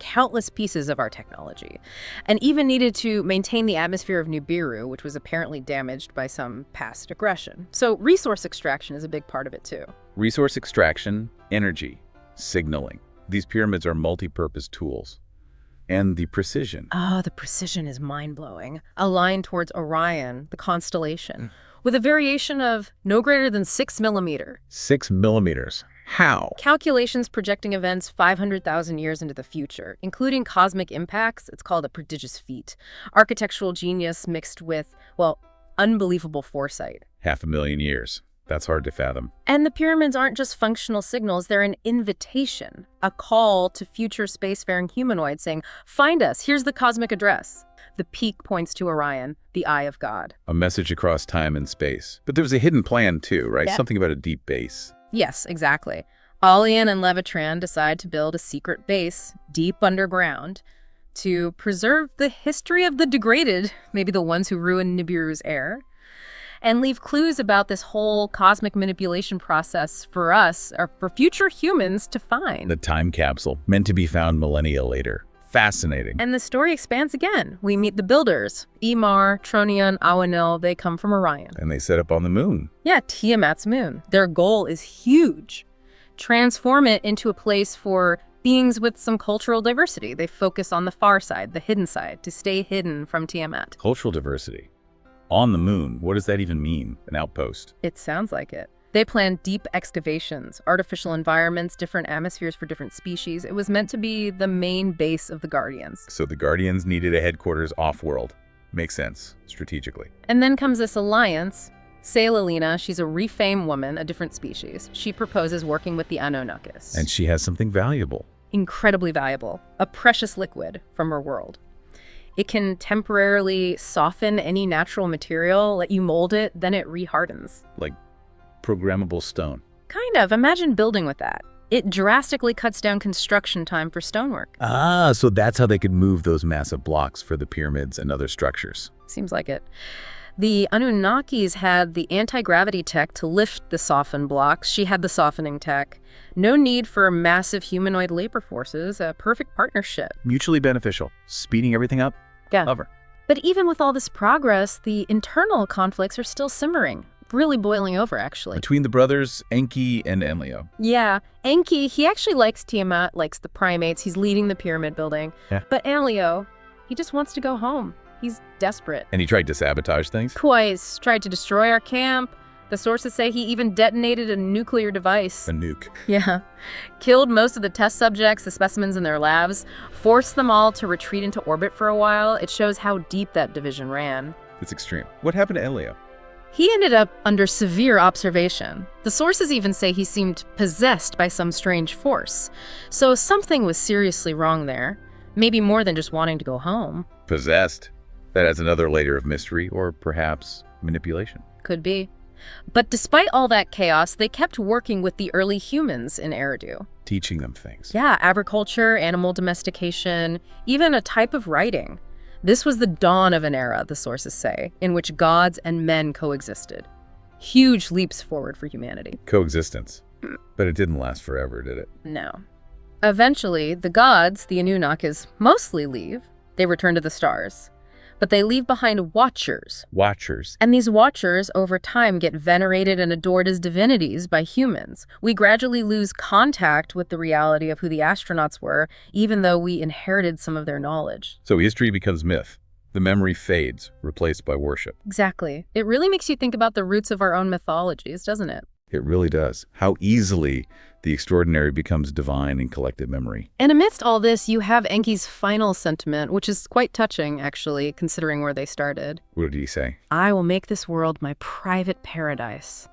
countless pieces of our technology, and even needed to maintain the atmosphere of Nibiru, which was apparently damaged by some past aggression. So resource extraction is a big part of it too. Resource extraction, energy, signaling. These pyramids are multi-purpose tools. And the precision. Oh, the precision is mind-blowing. A line towards Orion, the constellation, with a variation of no greater than 6 millimeters. 6 millimeters. How? Calculations projecting events 500,000 years into the future, including cosmic impacts. It's called a prodigious feat. Architectural genius mixed with, well, unbelievable foresight. 500,000 years. That's hard to fathom. And the pyramids aren't just functional signals, they're an invitation, a call to future spacefaring humanoids saying, find us, here's the cosmic address. The peak points to Orion, the eye of God. A message across time and space. But there was a hidden plan too, right? Yeah. Something about a deep base. Yes, exactly. Enlil and Elotron decide to build a secret base deep underground to preserve the history of the degraded, maybe the ones who ruined Nibiru's air, and leave clues about this whole cosmic manipulation process for us, or for future humans to find. The time capsule, meant to be found millennia later. Fascinating. And the story expands again. We meet the builders. Ymar, Tronion, Awenil, they come from Orion. And they set up on the moon. Yeah, Tiamat's moon. Their goal is huge. Transform it into a place for beings with some cultural diversity. They focus on the far side, the hidden side, to stay hidden from Tiamat. Cultural diversity. On the moon, what does that even mean? An outpost? It sounds like it. They planned deep excavations, artificial environments, different atmospheres for different species. It was meant to be the main base of the Guardians. So the Guardians needed a headquarters off-world. Makes sense, strategically. And then comes this alliance. Salalina, she's a refamed woman, a different species. She proposes working with the Anunnakis. And she has something valuable. Incredibly valuable. A precious liquid from her world. It can temporarily soften any natural material, let you mold it, then it rehardens. Like programmable stone. Kind of. Imagine building with that. It drastically cuts down construction time for stonework. Ah, so that's how they could move those massive blocks for the pyramids and other structures. Seems like it. The Anunnakis had the anti-gravity tech to lift the softened blocks. She had the softening tech. No need for massive humanoid labor forces. A perfect partnership. Mutually beneficial. Speeding everything up. Yeah. Love her. But even with all this progress, the internal conflicts are still simmering. Really boiling over, actually. Between the brothers, Enki and Enlil. Yeah. Enki, he actually likes Tiamat, likes the primates. He's leading the pyramid building. Yeah. But Enlil, he just wants to go home. He's desperate. And he tried to sabotage things? Twice. Tried to destroy our camp. The sources say he even detonated a nuclear device. A nuke. Yeah. Killed most of the test subjects, the specimens in their labs, forced them all to retreat into orbit for a while. It shows how deep that division ran. It's extreme. What happened to Enlil? He ended up under severe observation. The sources even say he seemed possessed by some strange force. So something was seriously wrong there. Maybe more than just wanting to go home. Possessed? That adds another layer of mystery, or perhaps manipulation. Could be. But despite all that chaos, they kept working with the early humans in Eridu. Teaching them things. Yeah, agriculture, animal domestication, even a type of writing. This was the dawn of an era, the sources say, in which gods and men coexisted. Huge leaps forward for humanity. Coexistence. But it didn't last forever, did it? No. Eventually, the gods, the Anunnakis, mostly leave. They return to the stars. But they leave behind watchers. Watchers. And these watchers, over time, get venerated and adored as divinities by humans. We gradually lose contact with the reality of who the astronauts were, even though we inherited some of their knowledge. So history becomes myth. The memory fades, replaced by worship. Exactly. It really makes you think about the roots of our own mythologies, doesn't it? It really does. How easily the extraordinary becomes divine in collective memory. And amidst all this, you have Enki's final sentiment, which is quite touching, actually, considering where they started. What did he say? I will make this world my private paradise.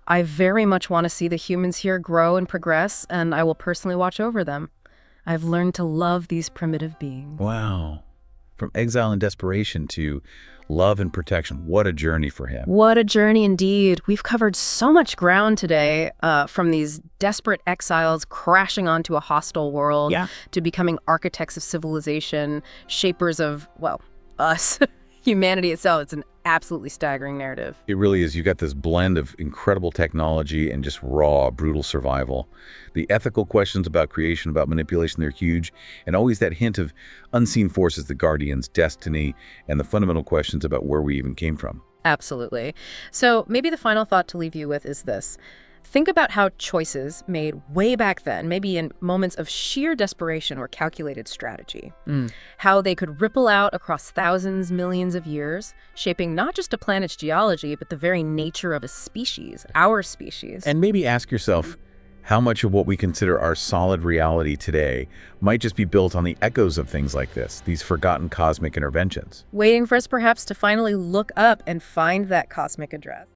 I very much want to see the humans here grow and progress, and I will personally watch over them. I've learned to love these primitive beings. Wow. From exile and desperation to love and protection. What a journey for him. What a journey indeed. We've covered so much ground today, from these desperate exiles crashing onto a hostile world to becoming architects of civilization, shapers of, well, us. humanity itself. It's an absolutely staggering narrative. It really is. You got this blend of incredible technology and just raw, brutal survival. The ethical questions about creation, about manipulation, they're huge. And always that hint of unseen forces, the guardians, destiny, and the fundamental questions about where we even came from. Absolutely. So maybe the final thought to leave you with is this. Think about how choices made way back then, maybe in moments of sheer desperation or calculated strategy, how they could ripple out across thousands, millions of years, shaping not just a planet's geology, but the very nature of a species, our species. And maybe ask yourself, how much of what we consider our solid reality today might just be built on the echoes of things like this, these forgotten cosmic interventions? Waiting for us perhaps to finally look up and find that cosmic address.